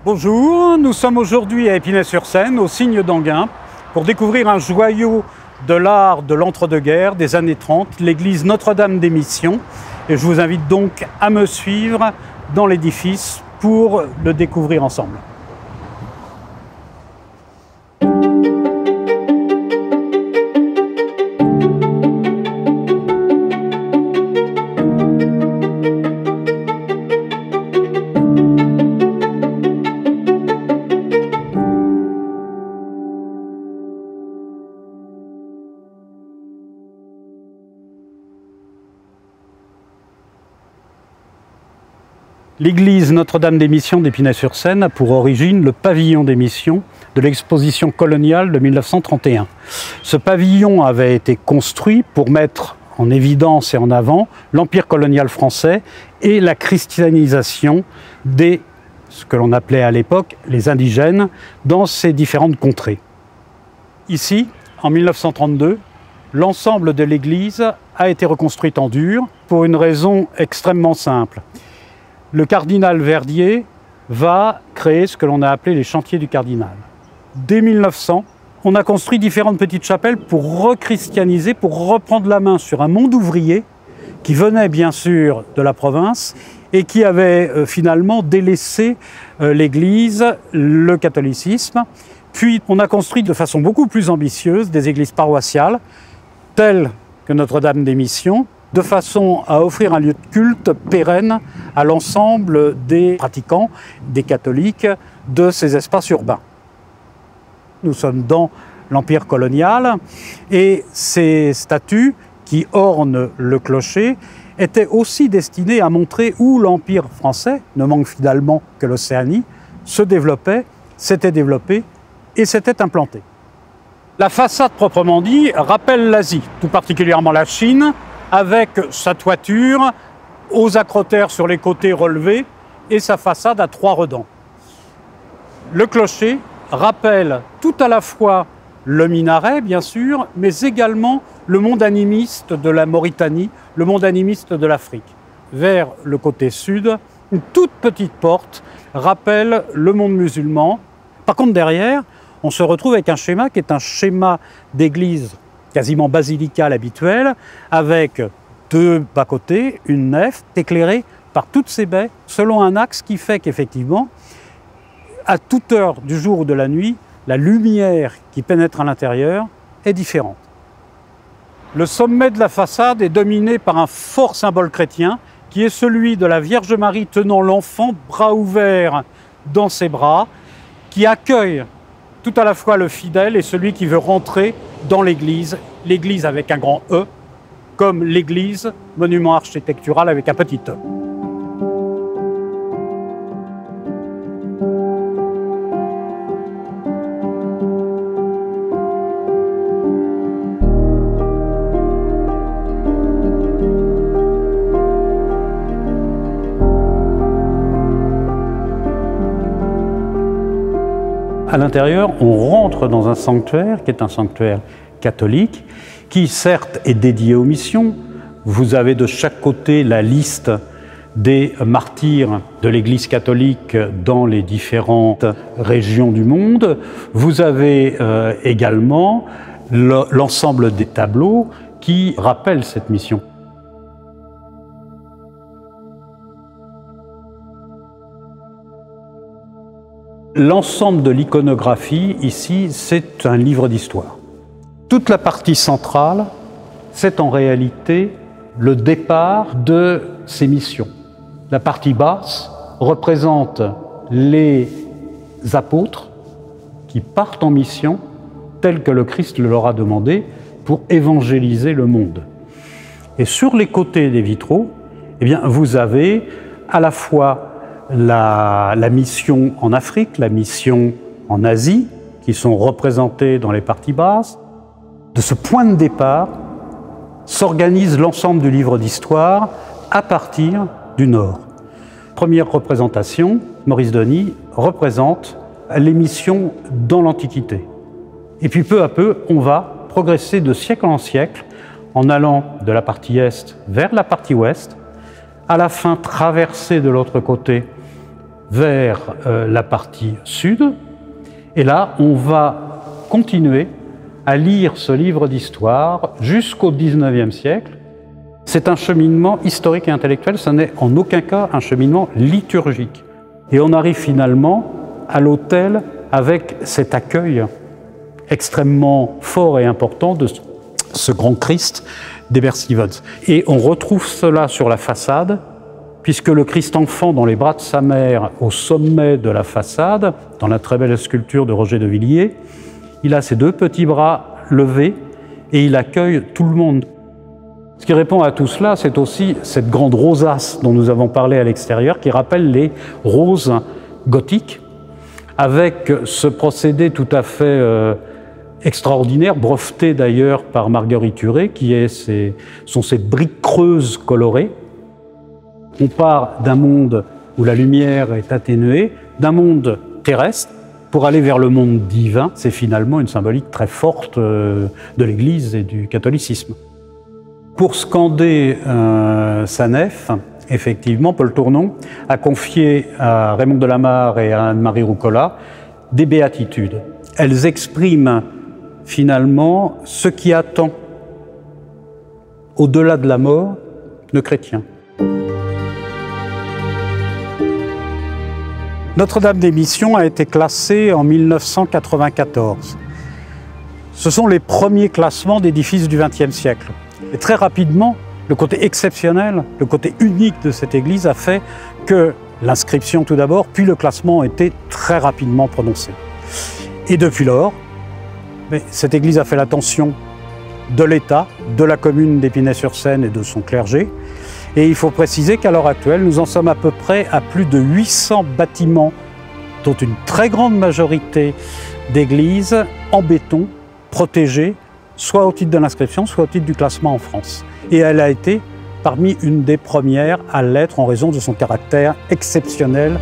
Bonjour, nous sommes aujourd'hui à Épinay-sur-Seine, au Cygne d'Enghien, pour découvrir un joyau de l'art de l'entre-deux-guerres des années 30, l'église Notre-Dame des Missions. Et je vous invite donc à me suivre dans l'édifice pour le découvrir ensemble. L'église Notre-Dame des Missions d'Épinay-sur-Seine a pour origine le pavillon des Missions de l'exposition coloniale de 1931. Ce pavillon avait été construit pour mettre en évidence et en avant l'empire colonial français et la christianisation des, ce que l'on appelait à l'époque, les indigènes, dans ces différentes contrées. Ici, en 1932, l'ensemble de l'église a été reconstruite en dur pour une raison extrêmement simple. Le cardinal Verdier va créer ce que l'on a appelé les chantiers du cardinal. Dès 1900, on a construit différentes petites chapelles pour rechristianiser, pour reprendre la main sur un monde ouvrier qui venait bien sûr de la province et qui avait finalement délaissé l'Église, le catholicisme. Puis on a construit de façon beaucoup plus ambitieuse des églises paroissiales, telles que Notre-Dame des Missions, de façon à offrir un lieu de culte pérenne à l'ensemble des pratiquants, des catholiques de ces espaces urbains. Nous sommes dans l'Empire colonial et ces statues qui ornent le clocher étaient aussi destinées à montrer où l'Empire français, ne manque finalement que l'Océanie, se développait, s'était développé et s'était implanté. La façade proprement dit rappelle l'Asie, tout particulièrement la Chine, avec sa toiture aux acrotères sur les côtés relevés et sa façade à 3 redans. Le clocher rappelle tout à la fois le minaret, bien sûr, mais également le monde animiste de la Mauritanie, le monde animiste de l'Afrique. Vers le côté sud, une toute petite porte rappelle le monde musulman. Par contre, derrière, on se retrouve avec un schéma qui est un schéma d'église quasiment basilicale habituelle, avec 2 bas-côtés, une nef éclairée par toutes ces baies, selon un axe qui fait qu'effectivement, à toute heure du jour ou de la nuit, la lumière qui pénètre à l'intérieur est différente. Le sommet de la façade est dominé par un fort symbole chrétien, qui est celui de la Vierge Marie tenant l'enfant, bras ouverts dans ses bras, qui accueille tout à la fois le fidèle et celui qui veut rentrer dans l'église avec un grand E, comme l'église, monument architectural avec un petit E. À l'intérieur, on rentre dans un sanctuaire qui est un sanctuaire catholique, qui certes est dédié aux missions. Vous avez de chaque côté la liste des martyrs de l'Église catholique dans les différentes régions du monde. Vous avez également l'ensemble des tableaux qui rappellent cette mission. L'ensemble de l'iconographie ici, c'est un livre d'histoire. Toute la partie centrale, c'est en réalité le départ de ces missions. La partie basse représente les apôtres qui partent en mission, tels que le Christ leur a demandé, pour évangéliser le monde. Et sur les côtés des vitraux, eh bien, vous avez à la fois la mission en Afrique, la mission en Asie, qui sont représentées dans les parties basses. De ce point de départ s'organise l'ensemble du livre d'histoire à partir du Nord. première représentation, Maurice Denis représente l'émission dans l'Antiquité. Et puis peu à peu, on va progresser de siècle en siècle en allant de la partie est vers la partie ouest, à la fin traverser de l'autre côté vers la partie sud. Et là, on va continuer à lire ce livre d'histoire jusqu'au XIXe siècle. C'est un cheminement historique et intellectuel, ce n'est en aucun cas un cheminement liturgique. Et on arrive finalement à l'autel avec cet accueil extrêmement fort et important de ce grand Christ d'Heber Stevens. Et on retrouve cela sur la façade, puisque le Christ enfant dans les bras de sa mère, au sommet de la façade, dans la très belle sculpture de Roger de Villiers, il a ses deux petits bras levés et il accueille tout le monde. Ce qui répond à tout cela, c'est aussi cette grande rosace dont nous avons parlé à l'extérieur, qui rappelle les roses gothiques, avec ce procédé tout à fait extraordinaire, breveté d'ailleurs par Marguerite Huret, sont ces briques creuses colorées. On part d'un monde où la lumière est atténuée, d'un monde terrestre, pour aller vers le monde divin. C'est finalement une symbolique très forte de l'Église et du catholicisme. Pour scander sa nef, effectivement, Paul Tournon a confié à Raymond Delamarre et à Anne-Marie Roucola des béatitudes. Elles expriment finalement ce qui attend, au-delà de la mort, le chrétien. Notre-Dame des Missions a été classée en 1994. Ce sont les premiers classements d'édifices du XXe siècle. Et très rapidement, le côté exceptionnel, le côté unique de cette église a fait que l'inscription tout d'abord, puis le classement ont été très rapidement prononcés. Et depuis lors, cette église a fait l'attention de l'État, de la commune d'Épinay-sur-Seine et de son clergé. Et il faut préciser qu'à l'heure actuelle, nous en sommes à peu près à plus de 800 bâtiments, dont une très grande majorité d'églises en béton, protégées, soit au titre de l'inscription, soit au titre du classement en France. Et elle a été parmi une des premières à l'être en raison de son caractère exceptionnel